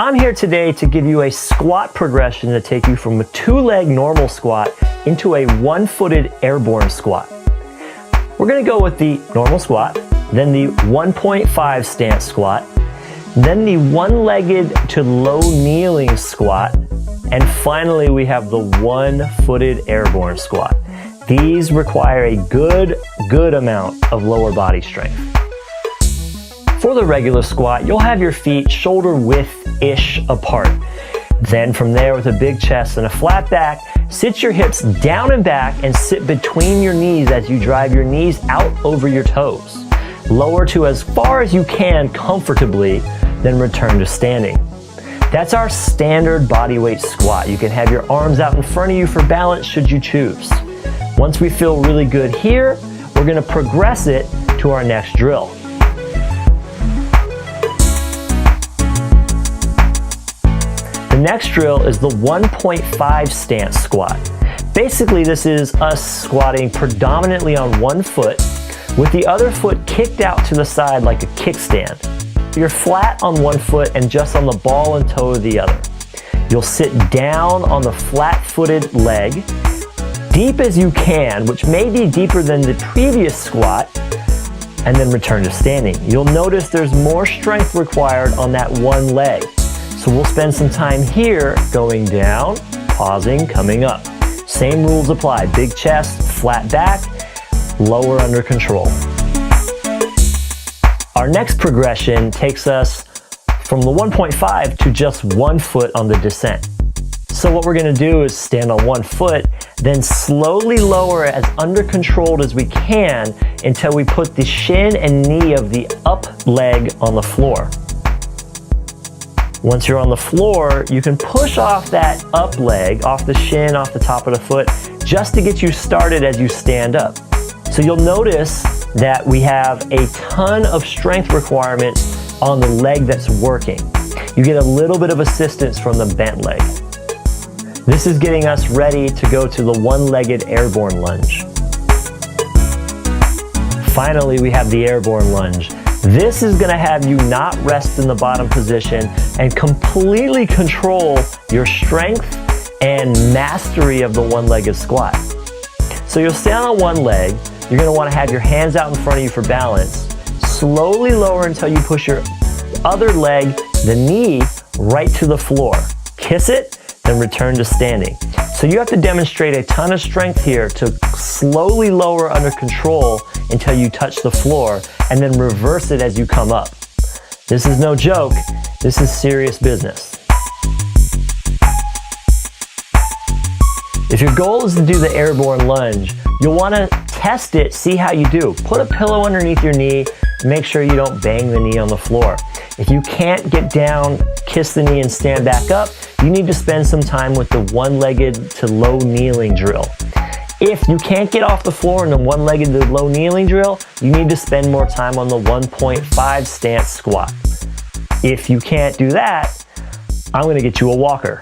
I'm here today to give you a squat progression to take you from a 2-leg normal squat into a 1-footed airborne squat. We're going to go with the normal squat, then the 1.5 stance squat, then the 1-legged to low kneeling squat, and finally we have the 1-footed airborne squat. These require a good amount of lower body strength. For the regular squat, you'll have your feet shoulder width-ish apart. Then from there, with a big chest and a flat back, sit your hips down and back and sit between your knees as you drive your knees out over your toes. Lower to as far as you can comfortably, then return to standing. That's our standard body weight squat. You can have your arms out in front of you for balance should you choose. Once we feel really good here, we're going to progress it to our next drill. The next drill is the 1.5 stance squat. Basically, this is us squatting predominantly on one foot with the other foot kicked out to the side like a kickstand. You're flat on one foot and just on the ball and toe of the other. You'll sit down on the flat-footed leg, deep as you can, which may be deeper than the previous squat, and then return to standing. You'll notice there's more strength required on that one leg. So we'll spend some time here going down, pausing, coming up. Same rules apply. Big chest, flat back, lower under control. Our next progression takes us from the 1.5 to just 1 foot on the descent. So what we're going to do is stand on 1 foot, then slowly lower as under controlled as we can until we put the shin and knee of the up leg on the floor. Once you're on the floor, you can push off that up leg, off the shin, off the top of the foot, just to get you started as you stand up. So you'll notice that we have a ton of strength requirements on the leg that's working. You get a little bit of assistance from the bent leg. This is getting us ready to go to the 1-legged airborne lunge. Finally, we have the airborne lunge. This is going to have you not rest in the bottom position and completely control your strength and mastery of the 1-legged squat. So you'll stand on one leg. You're going to want to have your hands out in front of you for balance. Slowly lower until you push your other leg, the knee, right to the floor. Kiss it, then return to standing. So you have to demonstrate a ton of strength here to slowly lower under control until you touch the floor, and then reverse it as you come up. This is no joke. This is serious business. If your goal is to do the airborne lunge, you'll want to test it, see how you do. Put a pillow underneath your knee, make sure you don't bang the knee on the floor. If you can't get down, kiss the knee and stand back up, you need to spend some time with the 1-legged to low kneeling drill. If you can't get off the floor in the 1-legged to low kneeling drill, you need to spend more time on the 1.5 stance squat. If you can't do that, I'm going to get you a walker.